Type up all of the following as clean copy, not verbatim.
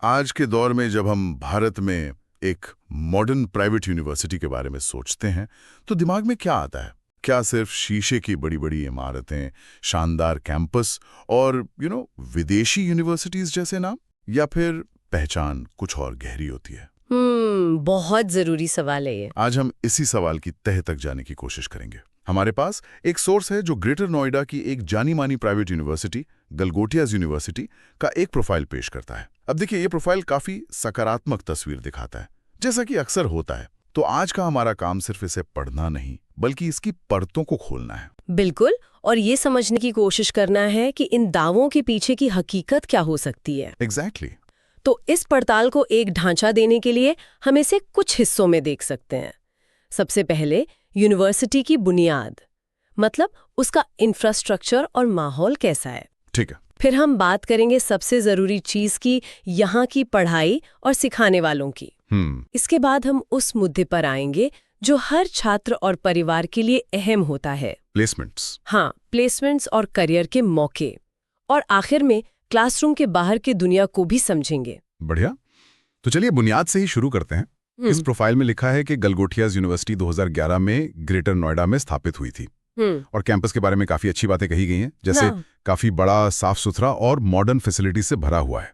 आज के दौर में जब हम भारत में एक मॉडर्न प्राइवेट यूनिवर्सिटी के बारे में सोचते हैं तो दिमाग में क्या आता है? क्या सिर्फ शीशे की बड़ी बड़ी इमारतें, शानदार कैंपस और विदेशी यूनिवर्सिटीज जैसे नाम, या फिर पहचान कुछ और गहरी होती है? बहुत जरूरी सवाल है ये। आज हम इसी सवाल की तह तक जाने की कोशिश करेंगे। हमारे पास एक सोर्स है जो ग्रेटर नोएडा की एक जानी मानी प्राइवेट यूनिवर्सिटी गलगोटियाज यूनिवर्सिटी का एक प्रोफाइल पेश करता है। अब देखिए, ये प्रोफाइल काफी सकारात्मक तस्वीर दिखाता है, जैसा कि अक्सर होता है। तो आज का हमारा काम सिर्फ इसे पढ़ना नहीं, बल्कि इसकी परतों को खोलना है। बिल्कुल, और ये समझने की कोशिश करना है कि इन दावों के पीछे की हकीकत क्या हो सकती है। एग्जैक्टली। तो इस पड़ताल को एक ढांचा देने के लिए हम इसे कुछ हिस्सों में देख सकते हैं। सबसे पहले यूनिवर्सिटी की बुनियाद, मतलब उसका इंफ्रास्ट्रक्चर और माहौल कैसा है। ठीक है। फिर हम बात करेंगे सबसे जरूरी चीज की, यहाँ की पढ़ाई और सिखाने वालों की। इसके बाद हम उस मुद्दे पर आएंगे जो हर छात्र और परिवार के लिए अहम होता है, प्लेसमेंट्स। हाँ, प्लेसमेंट्स और करियर के मौके। और आखिर में क्लासरूम के बाहर की दुनिया को भी समझेंगे। बढ़िया। तो चलिए बुनियाद से ही शुरू करते हैं। इस प्रोफाइल में लिखा है कि गलगोटियाज यूनिवर्सिटी 2011 में ग्रेटर नोएडा में स्थापित हुई थी। और कैंपस के बारे में काफी अच्छी बातें कही गई हैं, जैसे काफी बड़ा, साफ सुथरा और मॉडर्न फैसिलिटी से भरा हुआ है।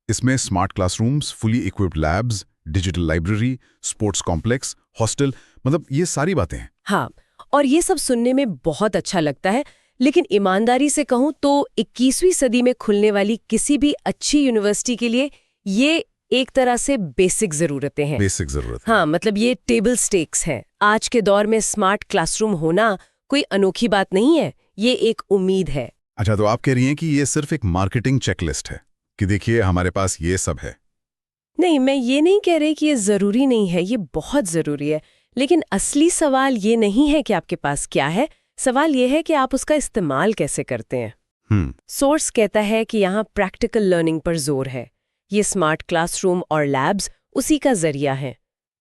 इसमें smart classrooms, fully equipped labs, digital library, sports complex, hostel, मतलब ये सारी बातें हैं। हाँ, और ये सब सुनने में बहुत अच्छा लगता है, लेकिन ईमानदारी से कहूं तो 21वीं सदी में खुलने वाली किसी भी अच्छी यूनिवर्सिटी के लिए ये एक तरह से बेसिक जरूरतें हैं। बेसिक जरूरत। हाँ, मतलब ये टेबल स्टेक्स हैं। आज के दौर में स्मार्ट क्लासरूम होना कोई अनोखी बात नहीं है, ये एक उम्मीद है। अच्छा, तो आप कह रही हैं कि ये सिर्फ एक मार्केटिंग चेकलिस्ट है कि देखिए हमारे पास ये सब है? नहीं, मैं ये नहीं कह रही कि ये जरूरी नहीं है, ये बहुत जरूरी है। लेकिन असली सवाल ये नहीं है कि आपके पास क्या है, सवाल ये है कि आप उसका इस्तेमाल कैसे करते हैं। सोर्स कहता है कि यहाँ प्रैक्टिकल लर्निंग पर जोर है। ये स्मार्ट क्लासरूम और लैब्स उसी का जरिया है।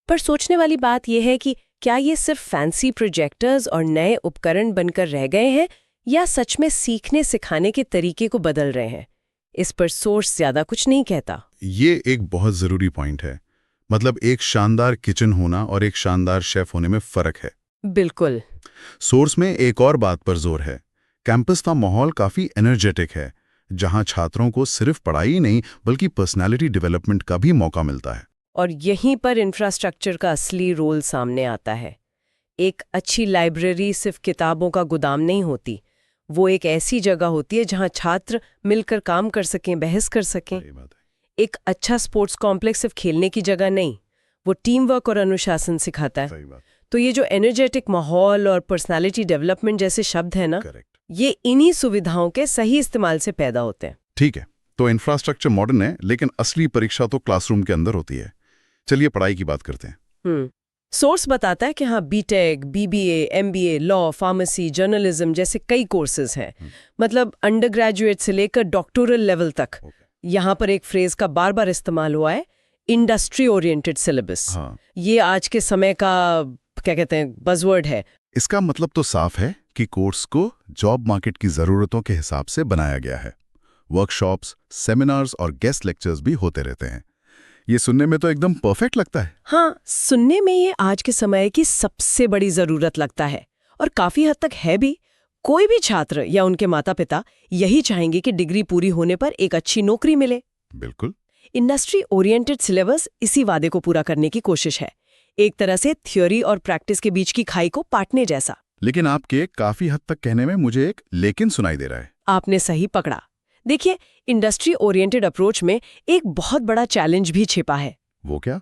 पर सोचने वाली बात यह है कि क्या ये सिर्फ फैंसी प्रोजेक्टर्स और नए उपकरण बनकर रह गए हैं, या सच में सीखने सिखाने के तरीके को बदल रहे हैं? इस पर सोर्स ज्यादा कुछ नहीं कहता। ये एक बहुत जरूरी पॉइंट है। मतलब एक शानदार किचन होना और एक शानदार शेफ होने में फर्क है। बिल्कुल। सोर्स में एक और बात पर जोर है। कैंपस का माहौल काफी एनर्जेटिक है, जहां छात्रों को सिर्फ पढ़ाई ही नहीं बल्कि पर्सनालिटी डेवलपमेंट का भी मौका मिलता है। और यहीं पर इंफ्रास्ट्रक्चर का असली रोल सामने आता है। एक अच्छी लाइब्रेरी सिर्फ किताबों का गोदाम नहीं होती, वो एक ऐसी जगह होती है जहां छात्र मिलकर काम कर सकें, बहस कर सकें। एक अच्छा स्पोर्ट्स कॉम्प्लेक्स सिर्फ खेलने की जगह नहीं, वो टीम वर्क और अनुशासन सिखाता है। तो ये जो एनर्जेटिक माहौल और पर्सनालिटी डेवलपमेंट जैसे शब्द है ना, ये इन्हीं सुविधाओं के सही इस्तेमाल से पैदा होते हैं। ठीक है, तो इंफ्रास्ट्रक्चर मॉडर्न है, लेकिन असली परीक्षा तो क्लासरूम के अंदर होती है। चलिए पढ़ाई की बात करते हैं। सोर्स बताता है कि हाँ, BTech, BBA, MBA, law, pharmacy, journalism जैसे कई कोर्सेज हैं। मतलब अंडर ग्रेजुएट से लेकर डॉक्टोरल लेवल तक। यहाँ पर एक फ्रेज का बार बार इस्तेमाल हुआ है, इंडस्ट्री ओरिएंटेड सिलेबस। ये आज के समय का क्या कहते हैं, बज़वर्ड है। इसका मतलब तो साफ है कि कोर्स को जॉब मार्केट की जरूरतों के हिसाब से बनाया गया है। वर्कशॉप्स, सेमिनार्स और गेस्ट लेक्चर्स भी होते रहते हैं। ये सुनने में तो एकदम परफेक्ट लगता है। हाँ, सुनने में ये आज के समय की सबसे बड़ी जरूरत लगता है, और काफी हद तक है भी। कोई भी छात्र या उनके माता पिता यही चाहेंगे कि डिग्री पूरी होने पर एक अच्छी नौकरी मिले। बिल्कुल। इंडस्ट्री ओरिएंटेड सिलेबस इसी वादे को पूरा करने की कोशिश है, एक तरह से थ्योरी और प्रैक्टिस के बीच की खाई को पाटने जैसा। लेकिन आपके काफी हद तक कहने में मुझे एक लेकिन सुनाई दे रहा है। आपने सही पकड़ा। देखिए, इंडस्ट्री ओरिएंटेड अप्रोच में एक बहुत बड़ा चैलेंज भी छिपा है। वो क्या?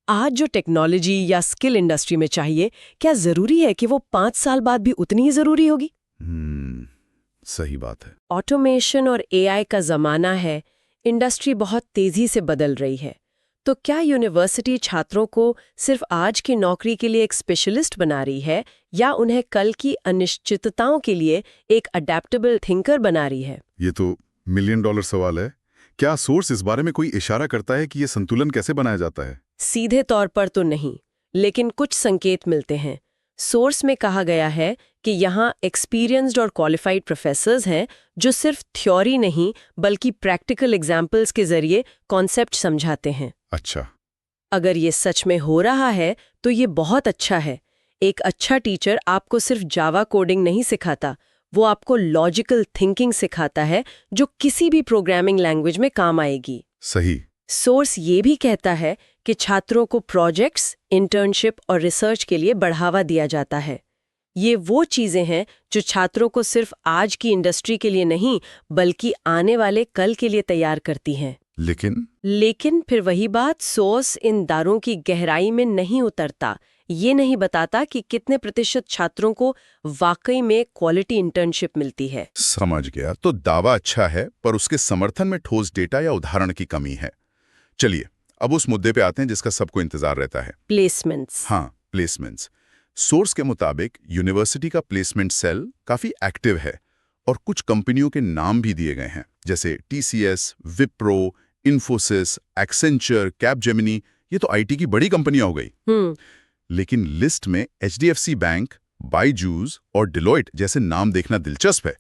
आज जो टेक्नोलॉजी या स्किल इंडस्ट्री में चाहिए, क्या जरूरी है कि वो 5 साल बाद भी उतनी ही जरूरी होगी? सही बात है। ऑटोमेशन और एआई का जमाना है, इंडस्ट्री बहुत तेजी से बदल रही है। तो क्या यूनिवर्सिटी छात्रों को सिर्फ आज की नौकरी के लिए एक स्पेशलिस्ट बना रही है, या उन्हें कल की अनिश्चितताओं के लिए एक अडेप्टेबल थिंकर बना रही है? ये तो $1 मिलियन सवाल है। क्या सोर्स इस बारे में कोई इशारा करता है कि ये संतुलन कैसे बनाया जाता है? सीधे तौर पर तो नहीं, लेकिन कुछ संकेत मिलते हैं। सोर्स में कहा गया है कि यहाँ एक्सपीरियंस्ड और क्वालिफाइड प्रोफेसर्स हैं जो सिर्फ थ्योरी नहीं बल्कि प्रैक्टिकल एग्जाम्पल्स के जरिए कॉन्सेप्ट समझाते हैं। अच्छा। अगर ये सच में हो रहा है तो ये बहुत अच्छा है। एक अच्छा टीचर आपको सिर्फ जावा कोडिंग नहीं सिखाता, वो आपको लॉजिकल थिंकिंग सिखाता है जो किसी भी प्रोग्रामिंग लैंग्वेज में काम आएगी। सही। सोर्स ये भी कहता है कि छात्रों को प्रोजेक्ट्स, इंटर्नशिप और रिसर्च के लिए बढ़ावा दिया जाता है। ये वो चीजें हैं जो छात्रों को सिर्फ आज की इंडस्ट्री के लिए नहीं बल्कि आने वाले कल के लिए तैयार करती हैं। लेकिन फिर वही बात, सोर्स इन दारों की गहराई में नहीं उतरता। ये नहीं बताता कि कितने प्रतिशत छात्रों को वाकई में क्वालिटी इंटर्नशिप मिलती है। समझ गया। तो दावा अच्छा है पर उसके समर्थन में ठोस डेटा या उदाहरण की कमी है। चलिए अब उस मुद्दे पे आते हैं जिसका सबको इंतजार रहता है, प्लेसमेंट्स। हाँ, प्लेसमेंट्स। सोर्स के मुताबिक यूनिवर्सिटी का प्लेसमेंट सेल काफी एक्टिव है और कुछ कंपनियों के नाम भी दिए गए हैं, जैसे TCS, Wipro, Infosys, Accenture, Capgemini. ये तो IT की बड़ी कंपनियां हो गई। लेकिन लिस्ट में HDFC बैंक, बायजूस और डिलॉयट जैसे नाम देखना दिलचस्प है।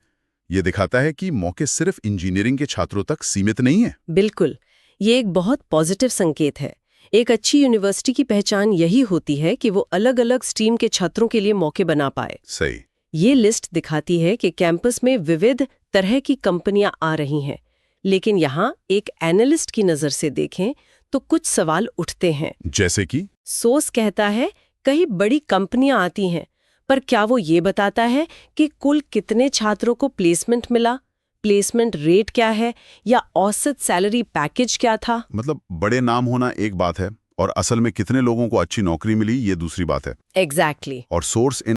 ये दिखाता है कि मौके सिर्फ इंजीनियरिंग के छात्रों तक सीमित नहीं है। बिल्कुल, ये एक बहुत पॉजिटिव संकेत है। एक अच्छी यूनिवर्सिटी की पहचान यही होती है कि वो अलग-अलग स्ट्रीम के छात्रों के लिए मौके बना पाए। सही। ये लिस्ट दिखाती है कि कैंपस में विविध तरह की कंपनियां आ रही हैं, लेकिन यहाँ एक एनालिस्ट की नजर से देखें तो कुछ सवाल उठते हैं। जैसे कि सोर्स कहता है कई बड़ी कंपनियां आती हैं, पर क्या वो ये बताता है कि कुल कितने छात्रों को प्लेसमेंट मिला, प्लेसमेंट रेट क्या है या औसत सैलरी पैकेज क्या था? मतलब बड़े नाम होना एक बात है और असल में कितने लोगों को अच्छी नौकरी मिली ये दूसरी बात है। एग्जैक्टली। और सोर्स